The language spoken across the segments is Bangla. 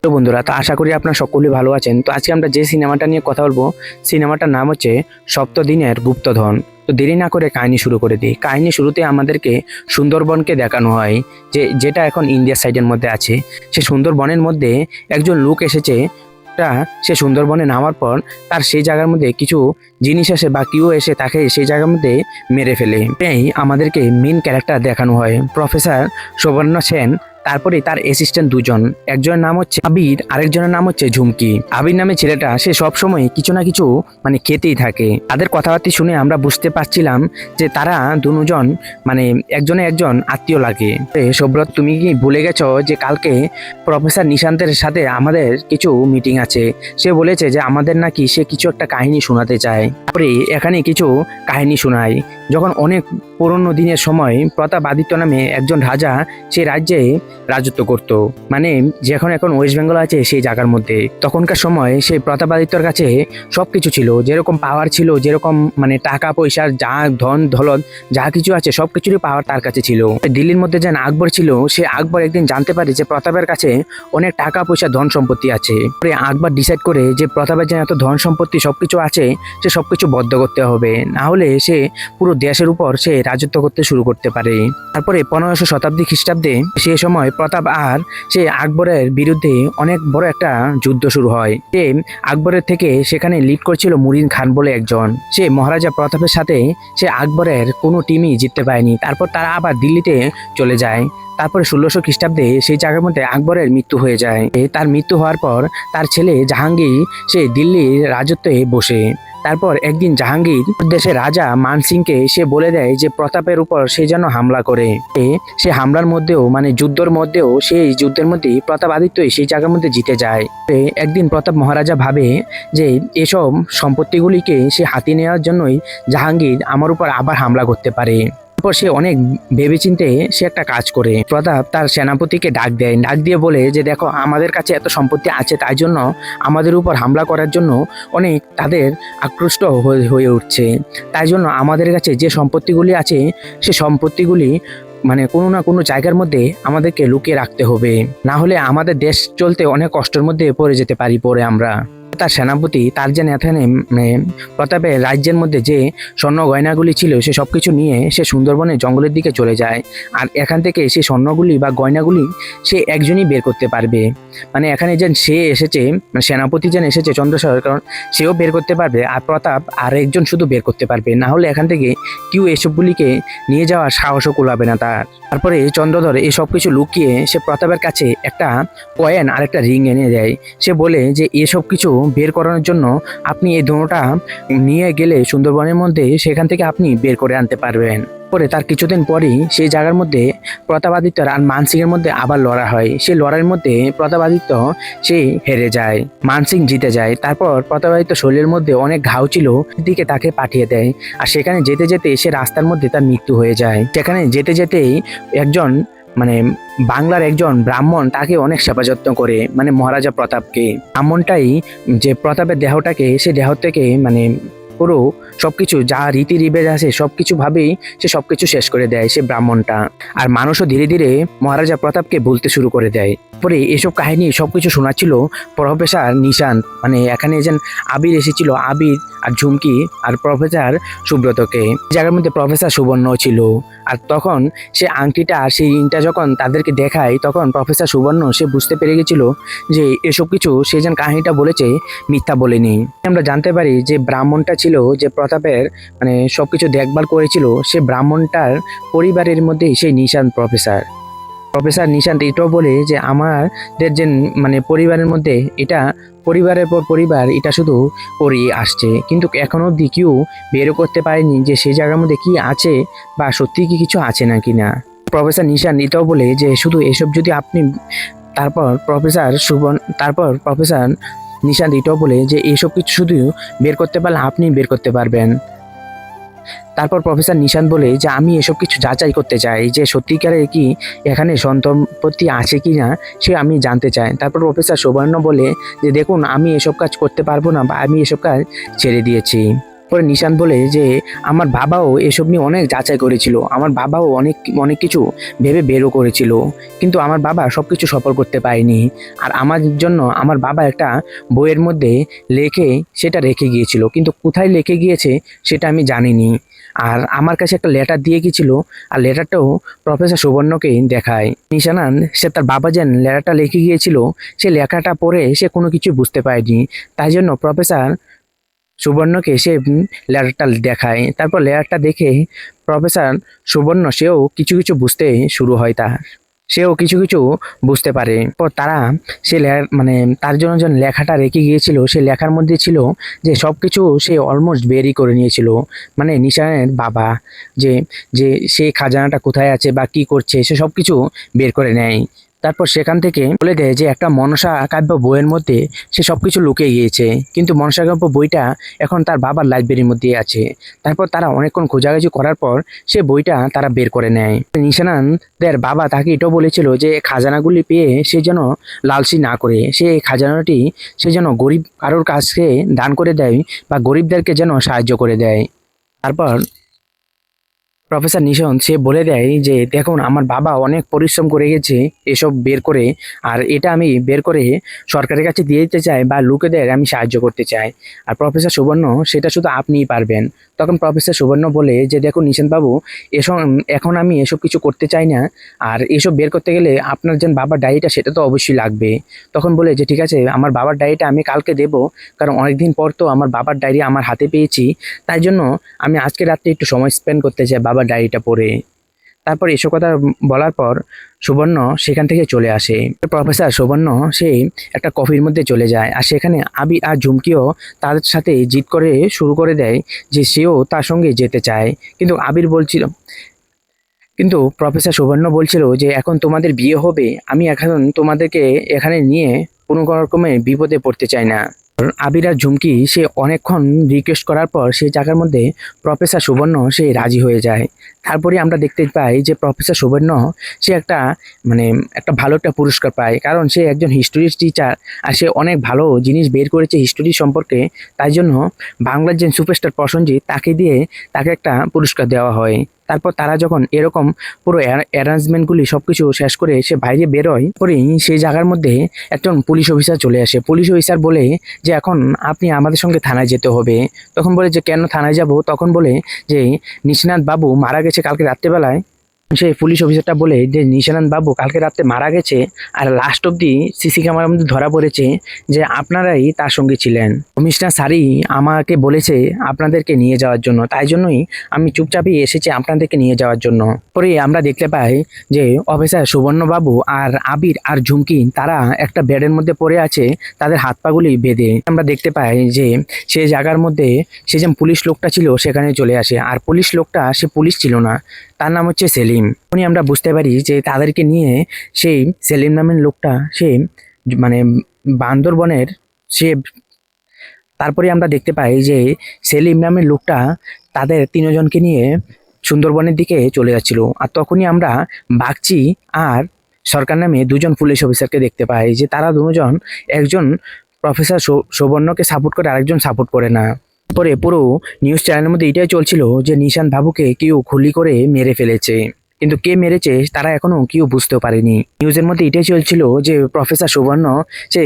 তো বন্ধুরা, তো আশা করি আপনারা সকলেই ভালো আছেন। তো আজকে আমরা যে সিনেমাটা নিয়ে কথা বলবো, সিনেমাটার নাম হচ্ছে সপ্তদিনের গুপ্তধন। তো দেরি না করে কাহিনী শুরু করে দিই। কাহিনী শুরুতে আমাদেরকে সুন্দরবনকে দেখানো হয়, যেটা এখন ইন্ডিয়ার সাইডের মধ্যে আছে। সে সুন্দরবনের মধ্যে একজন লোক এসেছে। সে সুন্দরবনে নামার পর তার সেই জায়গার মধ্যে কিছু জিনিস আসে বা কেউ এসে তাকে সেই জায়গার মধ্যে মেরে ফেলে। এই আমাদেরকে মেন ক্যারেক্টার দেখানো হয় প্রফেসর সুবর্ণ সেন, তারপরে তার অ্যাসিস্ট্যান্ট দুজন, একজনের নাম হচ্ছে আবির, আরেকজনের নাম হচ্ছে ঝুমকি। আবির নামে ছেলেটা সে সব সময় কিছু না কিছু খেতেই থাকে। তাদের কথাবার্তা শুনে আমরা বুঝতে পারছিলাম যে তারা দুজন একজন আত্মীয় লাগে। সুব্রত, তুমি কি ভুলে গেছো যে কালকে প্রফেসর নিশান্তের সাথে আমাদের কিছু মিটিং আছে? সে বলেছে যে আমাদের নাকি সে কিছু একটা কাহিনী শোনাতে চায়। তারপরে এখানে কিছু কাহিনী শোনায়। যখন অনেক পুরনো দিনের সময় প্রতাপাদিত্য নামে একজন রাজা সেই রাজ্যে রাজত্ব করত, যখন এখন ওয়েস্ট বেঙ্গল আছে সেই জায়গার মধ্যে। তখনকার সময় সেই প্রতাপাদিত্যর কাছে সবকিছু ছিল, যেরকম পাওয়ার ছিল, যেরকম টাকা পয়সা যা ধন দৌলত যা কিছু আছে সবকিছুরই পাওয়ার তার কাছে ছিল। দিল্লির মধ্যে যেন আকবর ছিল, সে আকবর একদিন জানতে পারে যে প্রতাপের কাছে অনেক টাকা পয়সা ধন সম্পত্তি আছে। আকবর ডিসাইড করে যে প্রতাপের যেন এত ধন সম্পত্তি সবকিছু আছে, সে সবকিছু বদ্ধ করতে হবে, না হলে সে পুরো দেশের উপর সে রাজত্ব করতে শুরু করতে পারে। তারপরে 1500 শতাব্দী খ্রিস্টাব্দে সে সময় প্রতাপ আর সে আকবরের বিরুদ্ধে অনেক বড় একটা যুদ্ধ শুরু হয়। সে আকবরের থেকে সেখানে লিড করছিল মুরিন খান বলে একজন। সে মহারাজা প্রতাপের সাথে সে আকবরের কোনো টিমই জিততে পারেনি। তারপর তারা আবার দিল্লিতে চলে যায়। তারপরে 1600 খ্রিস্টাব্দে সেই জায়গার মধ্যে আকবরের মৃত্যু হয়ে যায়। তার মৃত্যু হওয়ার পর তার ছেলে জাহাঙ্গীর সে দিল্লির রাজত্বে বসে। তারপর একদিন জাহাঙ্গীর দেশের রাজা মান সিংকে সে বলে দেয় যে প্রতাপের উপর সে যেন হামলা করে। সে হামলার মধ্যেও যুদ্ধের মধ্যেও সেই যুদ্ধের মধ্যে প্রতাপাদিত্যই সেই জায়গার মধ্যে জিতে যায়। একদিন প্রতাপ মহারাজা ভাবে যে এসব সম্পত্তিগুলিকে সে হাতিয়ে নেওয়ার জন্যই জাহাঙ্গীর আমার উপর আবার হামলা করতে পারে। তারপর সে অনেক ভেবেচিন্তে সে একটা কাজ করে। প্রতাপ তার সেনাপতিকে ডাক দিয়ে বলে যে দেখো, আমাদের কাছে এত সম্পত্তি আছে, তাই জন্য আমাদের উপর হামলা করার জন্য অনেক তাদের আকৃষ্ট হয়ে উঠছে। তাই জন্য আমাদের কাছে যে সম্পত্তিগুলি আছে সে সম্পত্তিগুলি কোনো না কোনো জায়গার মধ্যে আমাদেরকে লুকিয়ে রাখতে হবে, না হলে আমাদের দেশ চলতে অনেক কষ্টের মধ্যে পড়ে যেতে পারি পরে আমরা। তার সেনাপতি তার যে এখানে প্রতাপের রাজ্যের মধ্যে যে স্বর্ণ গয়নাগুলি ছিল সে সবকিছু নিয়ে সে সুন্দরবনের জঙ্গলের দিকে চলে যায়। আর এখান থেকে সে স্বর্ণগুলি বা গয়নাগুলি সে একজনই বের করতে পারবে। এখানে যেন সে এসেছে, সেনাপতি যেন এসেছে চন্দ্রশেখর, কারণ সেও বের করতে পারবে, আর প্রতাপ আর একজন শুধু বের করতে পারবে, না হলে এখান থেকে কেউ এসবগুলিকে নিয়ে যাওয়ার সাহসও কুলাবে না তার। তারপরে চন্দ্রধর এই সব কিছু লুকিয়ে সে প্রতাপের কাছে একটা কয়েন আর একটা রিং এনে দেয়। সে বলে যে এসব কিছু বের করানোর জন্য আপনি এই দুটোটা নিয়ে গেলে সুন্দরবনের মধ্যে সেখান থেকে আপনি বের করে আনতে পারবেন। পরে তার কিছুদিন পরেই সেই জায়গার মধ্যে প্রতাপাদিত্য আর মানসিংয়ের মধ্যে আবার লড়াই হয়। সেই লড়াইয়ের মধ্যে প্রতাপাদিত্য সে হেরে যায়, মানসিং জিতে যায়। তারপর প্রতাপাদিত্য শরীরের মধ্যে অনেক ঘাও ছিল, দিকে তাকে পাঠিয়ে দেয়। আর সেখানে যেতে যেতে সে রাস্তার মধ্যে তার মৃত্যু হয়ে যায়। সেখানে যেতে যেতেই একজন বাংলার একজন ব্রাহ্মণ তাকে অনেক সেবা যত্ন করে, মহারাজা প্রতাপকে। ব্রাহ্মণটাই যে প্রতাপের দেহটাকে সে দেহ থেকে পুরো সবকিছু যা রীতি রিবেজ আছে সবকিছু ভাবেই সে সবকিছু শেষ করে দেয় সে ব্রাহ্মণটা। আর মানুষও ধীরে ধীরে মহারাজা প্রতাপকে বলতে শুরু করে দেয়। পরে এসব কাহিনী সবকিছু শোনাচ্ছিল প্রফেসর নিশান্ত, এখানে যেন আবির এসেছিল, আবির আর ঝুমকি আর প্রফেসর সুব্রতকে। জায়গার মধ্যে প্রফেসর সুবর্ণ ছিল। আর তখন সে আংটিটা আর সেই রিংটা যখন তাদেরকে দেখায়, তখন প্রফেসর সুবর্ণ সে বুঝতে পেরে গেছিল যে এসব কিছু সে যেন কাহিনীটা বলেছে মিথ্যা বলেনি। আমরা জানতে পারি যে ব্রাহ্মণটা ছিল যে প্রতাপের সবকিছু দেখভাল করেছিল, সে ব্রাহ্মণটার পরিবারের মধ্যেই সেই নিশান্ত প্রফেসর নিশান্ত এটাও বলে যে আমাদের যে পরিবারের মধ্যে এটা পরিবারের পর পরিবার এটা শুধু করেই আসছে, কিন্তু এখনো অবধি কেউ বেরও করতে পারেনি যে সেই জায়গার মধ্যে কি আছে বা সত্যি কি কিছু আছে নাকি না। প্রফেসর নিশান্ত এটাও বলে যে শুধু এসব যদি আপনি তারপর প্রফেসর নিশান্ত এটাও বলে যে এইসব কিছু শুধু বের করতে পারলে আপনি বের করতে পারবেন। তারপর প্রফেসর নিশান্ত বলে যে আমি এসব কিছু যাচাই করতে চাই যে সত্যিকারে কি এখানে সম্পত্তি আছে কি না সে আমি জানতে চাই। তারপর প্রফেসর সুবর্ণ বলে যে দেখুন, আমি এসব কাজ করতে পারবো না বা আমি এসব কাজ ছেড়ে দিয়েছি। পরে নিশান্ত বলে যে আমার বাবাও এসব নিয়ে অনেক যাচাই করেছিল, আমার বাবাও অনেক অনেক কিছু ভেবে বেরও করেছিল, কিন্তু আমার বাবা সব কিছু সফল করতে পারেনি। আর আমার জন্য আমার বাবা একটা বইয়ের মধ্যে লেখে সেটা রেখে গিয়েছিল, কিন্তু কোথায় রেখে গিয়েছে সেটা আমি জানিনি। আর আমার কাছে একটা লেটার দিয়ে গেছিল, আর লেটারটাও প্রফেসর সুবর্ণকে দেখায়। নিশানান সে তার বাবা যেন লেটারটা লিখে গিয়েছিল, সে লেখাটা পড়ে সে কোনো কিছু বুঝতে পারেনি। তাই জন্য প্রফেসর সুবর্ণকে সে লেটারটা দেখায়। তারপর লেটারটা দেখে প্রফেসর সুবর্ণ সেও কিছু কিছু বুঝতে শুরু হয়, সেও কিছু কিছু বুঝতে পারে। পর তারা সে মানে তার জন্য যখন লেখাটা রেখে গিয়েছিল, সে লেখার মধ্যে ছিল যে সব কিছু সে অলমোস্ট বেরই করে নিয়েছিল, মানে নিশানের বাবা যে যে সে খাজানাটা কোথায় আছে বা কি করছে সে সব কিছু বের করে নেয়। তারপর সেখান থেকে বলে দেয় যে একটা মনসা কাব্য বইয়ের মধ্যে সে সবকিছু লুকিয়ে গিয়েছে, কিন্তু মনসা কাব্য বইটা এখন তার বাবার লাইব্রেরির মধ্যে আছে। তারপর তারা অনেকক্ষণ খোঁজাখুঁজি করার পর সে বইটা তারা বের করে নেয়। নিশানানদের বাবা তাকে এটাও বলেছিল যে খাজানাগুলি পেয়ে সে যেন লালসি না করে, সে এই খাজানাটি সে যেন গরিব কারোর কাছে দান করে দেয় বা গরিবদেরকে যেন সাহায্য করে দেয়। তারপর প্রফেসর নিশান্ত সে বলে দেয় যে দেখুন আমার বাবা অনেক পরিশ্রম করে গেছে এসব বের করে, আর এটা আমি বের করে সরকারের কাছে দিয়ে দিতে চাই বা লোকেদের আমি সাহায্য করতে চাই। আর প্রফেসর সুবর্ণ সেটা শুধু আপনিই পারবেন। তখন প্রফেসর সুবর্ণ বলে যে দেখুন নিশান্ত বাবু, এসব এখন আমি এসব কিছু করতে চাই না, আর এসব বের করতে গেলে আপনার যে বাবার ডায়েরিটা সেটা তো অবশ্যই লাগবে। তখন বলে যে ঠিক আছে, আমার বাবার ডায়েরিটা আমি কালকে দেবো, কারণ অনেকদিন পর তো আমার বাবার ডায়েরি আমার হাতে পেয়েছি, তাই জন্য আমি আজকে রাত্রে একটু সময় স্পেন্ড করতে চাই বাবার ডায়েরিটা পড়ে। তারপর এসব কথা বলার পর সুবর্ণ সেখান থেকে চলে আসে। প্রফেসর সুবর্ণ সে একটা কফির মধ্যে চলে যায়, আর সেখানে আবির আর ঝুমকিও তার সাথে জিদ করে শুরু করে দেয় যে সেও তার সঙ্গে যেতে চায়। কিন্তু আবির বলছিল, কিন্তু প্রফেসর সুবর্ণ বলছিল যে এখন তোমাদের বিয়ে হবে, আমি এখন তোমাদেরকে এখানে নিয়ে কোনো রকমের বিপদে পড়তে চাই না। আবির আর ঝুমকি সে অনেকক্ষণ রিকোয়েস্ট করার পর সেই জায়গার মধ্যে প্রফেসর সুবর্ণ সে রাজি হয়ে যায়। তারপরে আমরা দেখতে পাই যে প্রফেসর সুবর্ণ সে একটা মানে একটা ভালো একটা পুরস্কার পায়, কারণ সে একজন হিস্টোরি টিচার, আর সে অনেক ভালো জিনিস বের করেছে হিস্টোরি সম্পর্কে। তাই জন্য বাংলার যে সুপারস্টার প্রসেনজিৎ তাকে দিয়ে তাকে একটা পুরস্কার দেওয়া হয়। তারপর তারা যখন এরকম পুরো অ্যারেঞ্জমেন্টগুলি সবকিছু শেষ করে সে বাইরে বেরোয়, পরেই সেই জায়গার মধ্যে একজন পুলিশ অফিসার চলে আসে। পুলিশ অফিসার বলে যে এখন আপনি আমাদের সঙ্গে থানায় যেতে হবে। তখন বলে যে কেন থানায় যাব? তখন বলে যে নিশানাথ বাবু মারা গেছে কালকে রাত্রেবেলায়। সেই পুলিশ অফিসারটা বলে যে নিশানাথ বাবু কালকে রাতে মারা গেছে, আর লাস্ট অব্দি সিসি ক্যামেরার মধ্যে ধরা পড়েছে যে আপনারাই তার সঙ্গে ছিলেন। কমিশনার স্যারই আমাকে বলেছে আপনাদেরকে নিয়ে যাওয়ার জন্য, তাই জন্যই আমি চুপচাপই এসেছি আপনাদেরকে নিয়ে যাওয়ার জন্য। পরে আমরা দেখতে পাই যে অফিসার সুবর্ণবাবু আর আবির আর ঝুমকি তারা একটা বেডের মধ্যে পড়ে আছে, তাদের হাত পাগুলি বেঁধে। আমরা দেখতে পাই যে সেই জায়গার মধ্যে সে যে পুলিশ লোকটা ছিল সেখানে চলে আসে, আর পুলিশ লোকটা সে পুলিশ ছিল না, তার নাম হচ্ছে সেলিম। তখনই আমরা বুঝতে পারি যে তাদেরকে নিয়ে সেই সেলিম নামের লোকটা সে মানে বান্দরবনের সে। তারপরে আমরা দেখতে পাই যে সেলিম নামের লোকটা তাদের তিনজনকে নিয়ে সুন্দরবনের দিকে চলে যাচ্ছিল, আর তখনই আমরা বাগচি আর সরকার নামে দুজন পুলিশ অফিসারকে দেখতে পাই যে তারা দুজন একজন প্রফেসর সুবর্ণকে সাপোর্ট করে, আরেকজন সাপোর্ট করে না। পরে পুরো নিউজ চ্যানেলের মধ্যে এটাই চলছিল যে নিশান্ত বাবুকে কেউ গুলি করে মেরে ফেলেছে, কিন্তু কে মেরেছে তারা এখনো কেউ বুঝতেও পারেনি। নিউজের মধ্যে এটাই চলছিল যে প্রফেসর সুবর্ণ সে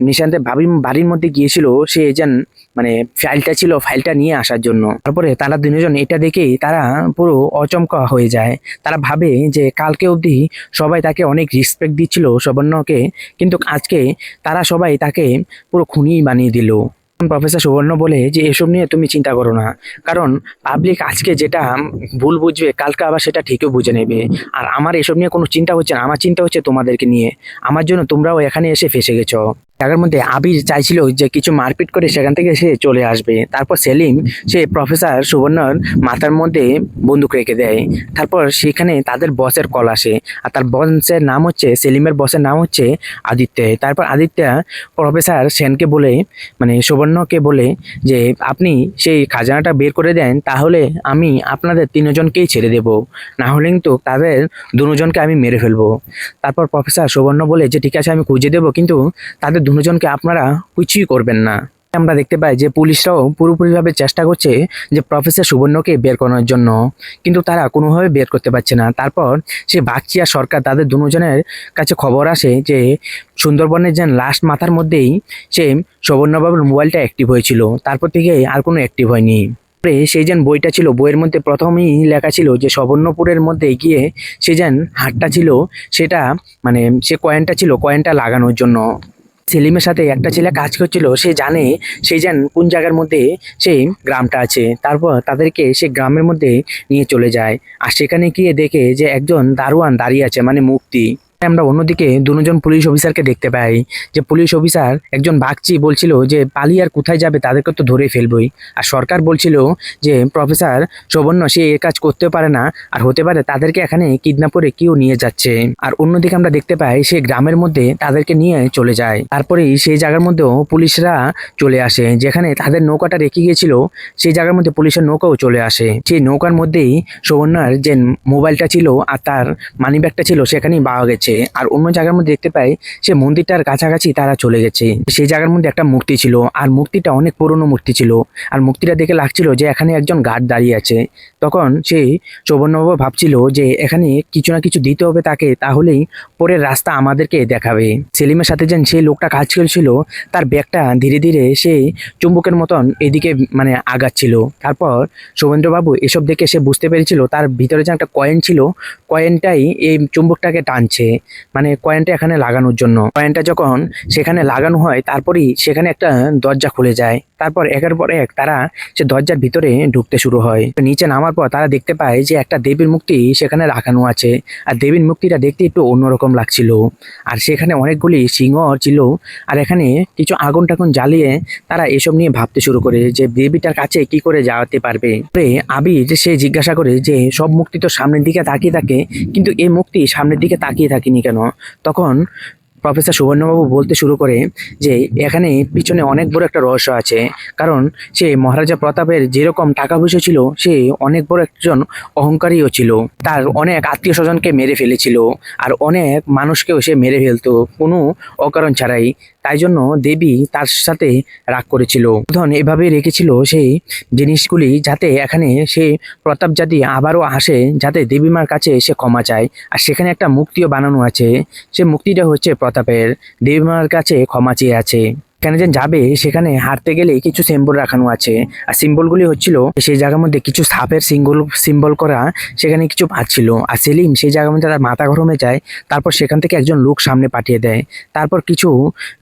নিশান্তের বাড়ির মধ্যে গিয়েছিল, সে যেন মানে ফাইলটা ছিল ফাইলটা নিয়ে আসার জন্য। তারপরে তারা দুজন এটা দেখেই তারা পুরো অচমকা হয়ে যায়। তারা ভাবে যে কালকে অবধি সবাই তাকে অনেক রেসপেক্ট দিচ্ছিল সুবর্ণকে, কিন্তু আজকে তারা সবাই তাকে পুরো খুনি বানিয়ে দিল। প্রফেসর সুবর্ণ বলে যে এসব নিয়ে তুমি চিন্তা করো না, কারণ পাবলিক আজকে যেটা ভুল বুঝবে কালকে আবার সেটা ঠিকই বুঝে নেবে। আর আমার এসব নিয়ে কোনো চিন্তা হচ্ছে না, আমার চিন্তা হচ্ছে তোমাদেরকে নিয়ে। আমার জন্য তোমরাও এখানে এসে ফেসে গেছো। জায়গার মধ্যে আবির চাইছিল যে কিছু মারপিট করে সেখান থেকে সে চলে আসবে। তারপর সেলিম সে প্রফেসর সুবর্ণর মাথার মধ্যে বন্দুক রেখে দেয়। তারপর সেখানে তাদের বসের কল আসে, আর তার বসের নাম হচ্ছে সেলিমের বসের নাম হচ্ছে আদিত্য। তারপর আদিত্য প্রফেসর সেনকে বলে মানে সুবর্ণকে বলে যে আপনি সেই খাজানাটা বের করে দেন, তাহলে আমি আপনাদের তিনজনকেই ছেড়ে দেব, না হলে কিন্তু তাদের দুজনকে আমি মেরে ফেলবো। তারপর প্রফেসর সুবর্ণ বলে যে ঠিক আছে আমি খুঁজে দেবো, কিন্তু তাদের দুজনকে আপনারা কিছুই করবেন না। আমরা দেখতে পাই যে পুলিশরাও পুরোপুরিভাবে চেষ্টা করছে যে প্রফেসর সুবর্ণকে বের করানোর জন্য, কিন্তু তারা কোনোভাবে বের করতে পারছে না। তারপর সে বাগচি আর সরকার তাদের দুজনের কাছে খবর আসে যে সুন্দরবনের যে লাস্ট মাথার মধ্যেই সে সুবর্ণবাবুর মোবাইলটা অ্যাক্টিভ হয়েছিল, তারপর থেকে আর কোনো অ্যাক্টিভ হয়নি। পরে সেই যেন বইটা ছিল, বইয়ের মধ্যে প্রথমেই লেখা ছিল যে সুবর্ণপুরের মধ্যে গিয়ে সে যেন হাটটা ছিল সেটা মানে সে কয়েনটা ছিল, কয়েনটা লাগানোর জন্য সেলিমের সাথে একটা ছেলে কাজ করছিল, সে জানে সেই যেন কোন জায়গার মধ্যে সেই গ্রামটা আছে। তারপর তাদেরকে সে গ্রামের মধ্যে নিয়ে চলে যায়, আর সেখানে গিয়ে দেখে যে একজন দারোয়ান দাঁড়িয়ে আছে, মানে মুক্তি। আমরা অন্যদিকে দুজন পুলিশ অফিসারকে দেখতে পাই, যে পুলিশ অফিসার একজন বাগচি বলছিল যে পালিয়ে আর কোথায় যাবে, তাদেরকে তো ধরে ফেলবই। আর সরকার বলছিল যে প্রফেসর সুবর্ণ সে এ কাজ করতে পারে না, আর হতে পারে তাদেরকে এখানে কিডন্যাপ করে কেউ নিয়ে যাচ্ছে। আর অন্যদিকে আমরা দেখতে পাই সে গ্রামের মধ্যে তাদেরকে নিয়ে চলে যায়। তারপরেই সেই জায়গার মধ্যেও পুলিশরা চলে আসে, যেখানে তাদের নৌকাটা রেখে গিয়েছিল সেই জায়গার মধ্যে পুলিশের নৌকাও চলে আসে। সেই নৌকার মধ্যেই সুবর্ণার যে মোবাইলটা ছিল আর তার মানিব্যাগটা ছিল সেখানেই পাওয়া গেছে। আর অন্য জায়গার মধ্যে দেখতে পাই সে মন্দিরটার কাছাকাছি তারা চলে গেছে। সেই জায়গার মধ্যে একটা মূর্তি ছিল, আর মূর্তিটা অনেক পুরনো মূর্তি ছিল, আর মূর্তিটা দেখে লাগছিল যে এখানে একজন গার্ড দাঁড়িয়ে আছে। তখন সেই সুবর্ণবাবু ভাবছিল যে এখানে কিছু না কিছু দিতে হবে তাকে, তাহলেই পরের রাস্তা আমাদেরকে দেখাবে। সেলিমের সাথে যেন সেই লোকটা কাজ করছিল, তার ব্যাগটা ধীরে ধীরে সেই চুম্বকের মতন এদিকে মানে আগাচ্ছিল। তারপর শুভেন্দ্রবাবু এসব দেখে সে বুঝতে পেরেছিল তার ভিতরে যে একটা কয়েন ছিল, কয়েনটাই এই চুম্বকটাকে টানছে, মানে কয়েনটা এখানে লাগানোর জন্য। কয়েনটা যখন সেখানে লাগানো হয় তারপরই সেখানে একটা দরজা খুলে যায়। তারপর একের পর এক তারা সে দরজার ভিতরে ঢুকতে শুরু হয়। নিচে নামার পর তারা দেখতে পায় যে একটা দেবীর মূর্তি সেখানে রাখানো আছে, আর দেবীর মূর্তিটা দেখতে একটু অন্যরকম লাগছিল, আর সেখানে অনেকগুলি সিংহ ছিল। আর এখানে কিছু আগুন টাগুন জ্বালিয়ে তারা এসব নিয়ে ভাবতে শুরু করে যে দেবীটার কাছে কি করে যাওয়াতে পারবে। আবির সে জিজ্ঞাসা করে যে সব মূর্তি তো সামনের দিকে তাকিয়ে থাকে, কিন্তু এই মূর্তি সামনের দিকে তাকিয়ে থাকেনি কেন? তখন প্রফেসর সুবর্ণবাবু বলতে শুরু করে যে এখানে পিছনে অনেক বড় একটা রহস্য আছে, কারণ সে মহারাজা প্রতাপের যেরকম টাকা পয়সা ছিল, সে অনেক বড় একজন অহংকারীও ছিল। তার অনেক আত্মীয় স্বজনকে মেরে ফেলেছিল, আর অনেক মানুষকেও সে মেরে ফেলতো কোনো অকারণ ছাড়াই। তাই জন্য দেবী তার সাথে রাগ করেছিল, ধন এভাবে রেখেছিল সেই জিনিসগুলি, যাতে এখানে সে প্রতাপ জাতি আবারও আসে, যাতে দেবী মার কাছে সে ক্ষমা চায়। আর সেখানে একটা মুক্তিও বানানো আছে, সে মুক্তিটা হচ্ছে প্রতাপের দেবী মার কাছে ক্ষমা চেয়ে আছে। এখানে যে যাবে সেখানে হাঁটতে গেলে কিছু সিম্বল রাখানো আছে, আর সিম্বলগুলি হচ্ছিল সেই জায়গার মধ্যে কিছু সাপের সিম্বল করা, সেখানে কিছু পাচ্ছিল। আর সেলিম সেই জায়গার মধ্যে তার মাথা গরমে যায়। তারপর সেখান থেকে একজন লোক সামনে পাঠিয়ে দেয়। তারপর কিছু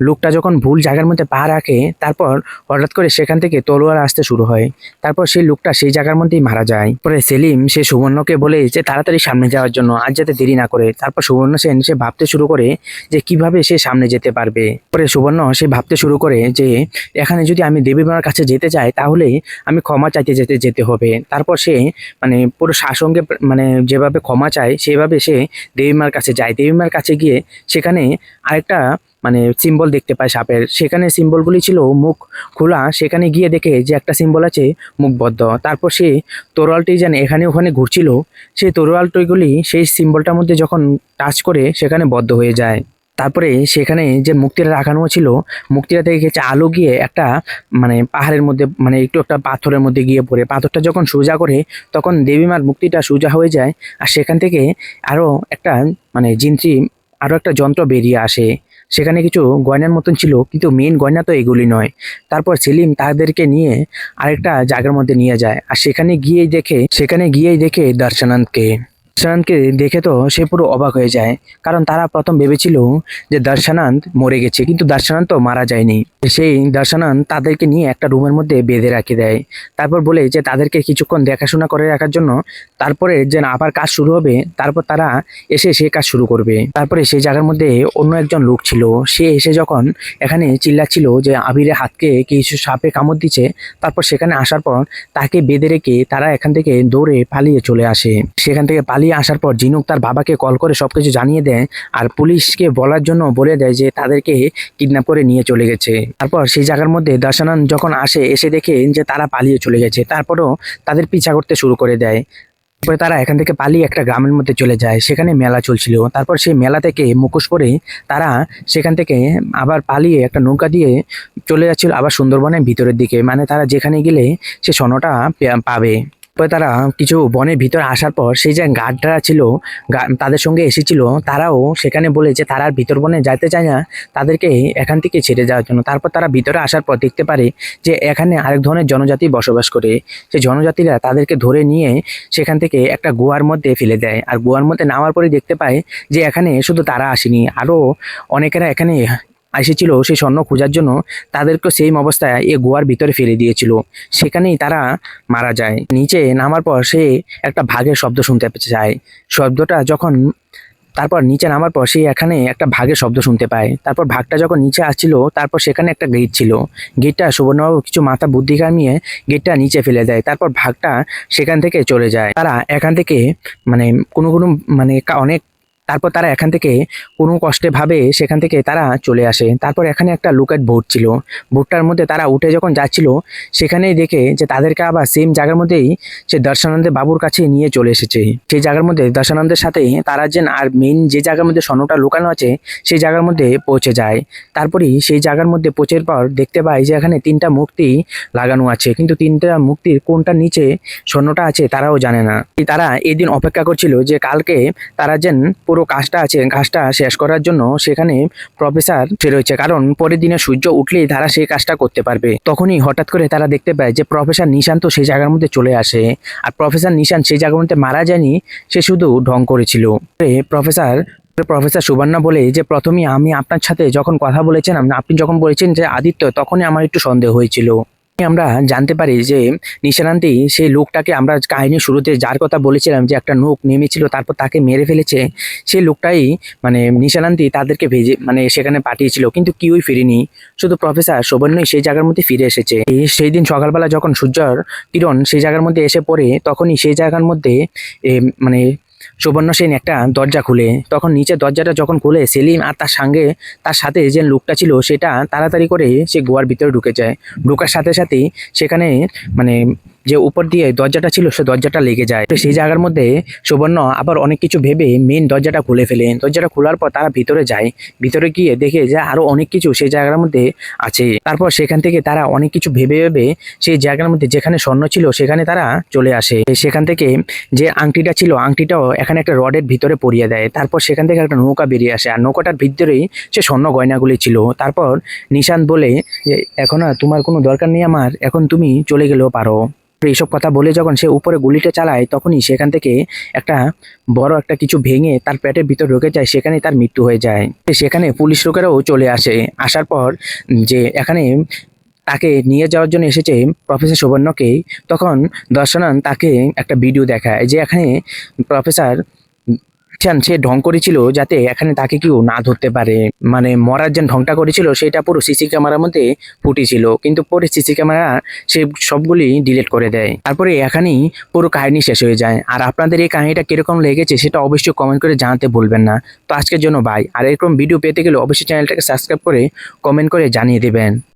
লোকটা যখন ভুল জায়গার মধ্যে পা রাখে, তারপর হঠাৎ করে সেখান থেকে তলোয়ার আসতে শুরু হয়। তারপর সেই লোকটা সেই জায়গার মধ্যেই মারা যায়। পরে সেলিম সে সুবর্ণকে বলে যে তাড়াতাড়ি সামনে যাওয়ার জন্য, আর যাতে দেরি না করে। তারপর সুবর্ণ সেন সে ভাবতে শুরু করে যে কিভাবে সে সামনে যেতে পারবে। পরে সুবর্ণ সে ভাবতে শুরু করে যে এখানে যদি আমি দেবী মার কাছে যেতে চাই তাহলে আমি ক্ষমা চাইতে যেতে হবে। তারপর সে মানে পুরো শাসনকে মানে যেভাবে ক্ষমা চায় সেভাবে সে দেবী মার কাছে যায়। দেবী মার কাছে গিয়ে সেখানে আরেকটা মানে সিম্বল দেখতে পায় সাপের, সেখানে সিম্বলগুলি ছিল মুখ খোলা। সেখানে গিয়ে দেখে যে একটা সিম্বল আছে মুখ বদ্ধ। তারপর সে তরোয়ালটি যেন এখানে ওখানে ঘুরছিল, সেই তরোয়ালটিগুলি সেই সিম্বলটার মধ্যে যখন টাচ করে সেখানে বদ্ধ হয়ে যায়। তারপরে সেখানে যে মুক্তিটা রাখানো ছিল, মুক্তিটা থেকে গেছে আলো গিয়ে একটা মানে পাহাড়ের মধ্যে, মানে একটু একটা পাথরের মধ্যে গিয়ে পড়ে। পাথরটা যখন সোজা করে তখন দেবীমার মুক্তিটা সোজা হয়ে যায়, আর সেখান থেকে আরো একটা মানে আরো একটা যন্ত্র বেরিয়ে আসে। সেখানে কিছু গয়নার মতন ছিল, কিন্তু মেন গয়না তো এগুলি নয়। তারপর সেলিম তাদেরকে নিয়ে আরেকটা জায়গার মধ্যে নিয়ে যায়, আর সেখানে গিয়েই দেখে দর্শনান্তকে দেখে তো সে পুরো অবাক হয়ে যায়, কারণ তারা প্রথম ভেবেছিল যে দর্শনান্ত মরে গেছে, কিন্তু দর্শনান্ত মারা যায়নি। সেই দর্শনান্ত তাদেরকে নিয়ে একটা রুমের মধ্যে বেঁধে রাখে দেয়। তারপর বলে যে তাদেরকে কিছুক্ষণ দেখাশোনা করে রাখার জন্য, তারপরে যে আবার কাজ শুরু হবে তারপর তারা এসে সেই কাজ শুরু করবে। তারপরে সেই জায়গার মধ্যে অন্য একজন লোক ছিল, সে এসে যখন এখানে চিল্লাচ্ছিল যে আবিরের হাতকে কিছু সাপে কামড় দিচ্ছে, তারপর সেখানে আসার পর তাকে বেঁধে রেখে তারা এখান থেকে দৌড়ে পালিয়ে চলে আসে। সেখান থেকে পালিয়ে আসার পর ঝিনুক তার বাবাকে কল করে সবকিছু জানিয়ে দেয়, আর পুলিশকে বলার জন্য বলে দেয় যে তাদেরকে কিডন্যাপ করে নিয়ে চলে গেছে। তারপর সেই জায়গার মধ্যে দর্শনান্ত যখন এসে দেখে যে তারা পালিয়ে চলে গেছে, তারপরও তাদের পিছা করতে শুরু করে দেয়। তারপরে তারা এখান থেকে পালিয়ে একটা গ্রামের মধ্যে চলে যায়, সেখানে মেলা চলছিল। তারপর সেই মেলা থেকে মুখোশ পরে তারা সেখান থেকে আবার পালিয়ে একটা নৌকা দিয়ে চলে যাচ্ছিল আবার সুন্দরবনের ভিতরের দিকে, মানে তারা যেখানে গেলে সে স্বর্ণটা পাবে। তারপরে তারা কিছু বনের ভিতরে আসার পর সেই যে গার্ডরা ছিল তাদের সঙ্গে এসেছিল, তারাও সেখানে বলে যে তারা আর ভিতর বনে যাইতে চায় না, তাদেরকে এখান থেকে ছেড়ে যাওয়ার জন্য। তারপর তারা ভিতরে আসার পর দেখতে পারে যে এখানে আরেক ধরনের জনজাতি বসবাস করে। সেই জনজাতিরা তাদেরকে ধরে নিয়ে সেখান থেকে একটা গুহার মধ্যে ফেলে দেয়। আর গুহার মধ্যে নামার পরে দেখতে পায় যে এখানে শুধু তারা আসেনি, আরও অনেকেরা এখানে এসেছিল সেই স্বর্ণ খোঁজার জন্য। তাদেরকে সেম অবস্থায় এই গুহার ভিতরে ফেলে দিয়েছিল, সেখানেই তারা মারা যায়। নিচে নামার পর সে একটা ভাগের শব্দ শুনতে যায়। শব্দটা যখন তারপর নিচে নামার পর সে এখানে একটা ভাগের শব্দ শুনতে পায়। তারপর ভাগটা যখন নিচে আসছিল, তারপর সেখানে একটা গেট ছিল। গেটটা সুবর্ণবাবু কিছু মাথা বুদ্ধি কামিয়ে গেটটা নিচে ফেলে দেয়। তারপর ভাগটা সেখান থেকে চলে যায়। তারা এখান থেকে মানে কোনো মানে অনেক তারপর তারা এখান থেকে কোনো কষ্টে ভাবে সেখান থেকে তারা চলে আসে। তারপর এখানে একটা লুকআউট বোট ছিল, বোটটার মধ্যে তারা উঠে যখন যাচ্ছিল, সেখানেই দেখে যে তাদেরকে আবার সেম জায়গার মধ্যেই সে দর্শনানন্দের বাবুর কাছে নিয়ে চলে এসেছে। সেই জায়গার মধ্যে দর্শনানন্দের সাথে তারা যে আর মেইন যে জায়গার মধ্যে স্বর্ণটা লুকানো আছে সেই জায়গার মধ্যে পৌঁছে যায়। তারপরেই সেই জায়গার মধ্যে পৌঁছার পর দেখতে পাই যে এখানে তিনটা মূর্তি লাগানো আছে, কিন্তু তিনটা মূর্তির কোনটার নিচে স্বর্ণটা আছে তারাও জানে না। তারা এই দিন অপেক্ষা করছিল যে কালকে তারা যেন পুরো কাজটা শেষ করার জন্য সেখানে প্রফেসর রয়েছে, কারণ পরের দিনে সূর্য উঠলেই তারা সেই কাজটা করতে পারবে। তখনই হঠাৎ করে তারা দেখতে পায় যে প্রফেসর নিশান্ত সেই জায়গার মধ্যে চলে আসে। আর প্রফেসর নিশান্ত সেই জায়গার মধ্যে মারা যায়নি, সে শুধু ঢং করেছিল। প্রফেসর সুবর্ণা বলে যে প্রথমেই আমি আপনার সাথে যখন কথা বলেছিলাম, আপনি যখন বলেছেন যে আদিত্য, তখনই আমার একটু সন্দেহ হয়েছিল। আমরা জানতে পারি যে নিশানান্তি সেই লোকটাকে আমরা কাহিনীর শুরুতে যার কথা বলেছিলাম যে একটা লোক নেমেছিল তারপর তাকে মেরে ফেলেছে, সেই লোকটাই মানে নিশানান্তি তাদেরকে ভেজে সেখানে পাঠিয়েছিল, কিন্তু কেউই ফিরেনি, শুধু প্রফেসর সুবর্ণই সেই জায়গার মধ্যে ফিরে এসেছে। সেই দিন সকালবেলা যখন সূর্যর কিরণ সেই জায়গার মধ্যে এসে পড়ে, তখনই সেই জায়গার মধ্যে মানে সুবর্ণ সেন একটা দরজা খুলে। তখন নিচে দরজাটা যখন খুলে সেলিম আর তার সাথে যে লোকটা ছিল সেটা তাড়াতাড়ি করে সে গুহার ভিতরে ঢুকে যায়। ঢোকার সাথে সাথেই সেখানে মানে যে উপর দিয়ে দরজাটা ছিল সে দরজাটা লেগে যায়। তো সেই জায়গার মধ্যে সুবর্ণ আবার অনেক কিছু ভেবে মেন দরজাটা খুলে ফেলে। দরজাটা খোলার পর তারা ভিতরে যায়, ভিতরে গিয়ে দেখে যে আরো অনেক কিছু সেই জায়গার মধ্যে আছে। তারপর সেখান থেকে তারা অনেক কিছু ভেবে ভেবে সেই জায়গার মধ্যে যেখানে স্বর্ণ ছিল সেখানে তারা চলে আসে। সেখান থেকে যে আংটিটা ছিল আংটিটাও এখানে একটা রডের ভিতরে পরিয়ে দেয়। তারপর সেখান থেকে একটা নৌকা বেরিয়ে আসে, আর নৌকাটার ভিতরেই সে স্বর্ণ গয়নাগুলি ছিল। তারপর নিশান্ত বলে যে এখন আর তোমার কোনো দরকার নেই আমার, এখন তুমি চলে গেলেও পারো। এইসব কথা বলে যখন সে উপরে গুলিটা চালায়, তখনই সেখান থেকে একটা বড় একটা কিছু ভেঙে তার পেটের ভিতর ঢুকে যায়, সেখানে তার মৃত্যু হয়ে যায়। সেখানে পুলিশ লোকেরাও চলে আসে। আসার পর যে এখানে তাকে নিয়ে যাওয়ার জন্য এসেছে প্রফেসর সুবর্ণকে, তখন দর্শনান তাকে একটা ভিডিও দেখায় যে এখানে প্রফেসর সে ঢং করেছিল যাতে এখানে তাকে কেউ না ধরতে পারে, মানে মরার যে ঢংটা করেছিল সেটা পুরো সিসি ক্যামেরার মধ্যে ফুটেছিল, কিন্তু পরে সিসি ক্যামেরা সে সবগুলি ডিলিট করে দেয়। তারপরে এখানেই পুরো কাহিনী শেষ হয়ে যায়। আর আপনাদের এই কাহিনীটা কিরকম লেগেছে সেটা অবশ্যই কমেন্ট করে জানাতে ভুলবেন না। তো আজকের জন্য বাই। আর এরকম ভিডিও পেতে গেলে অবশ্যই চ্যানেলটাকে সাবস্ক্রাইব করে কমেন্ট করে জানিয়ে দেবেন।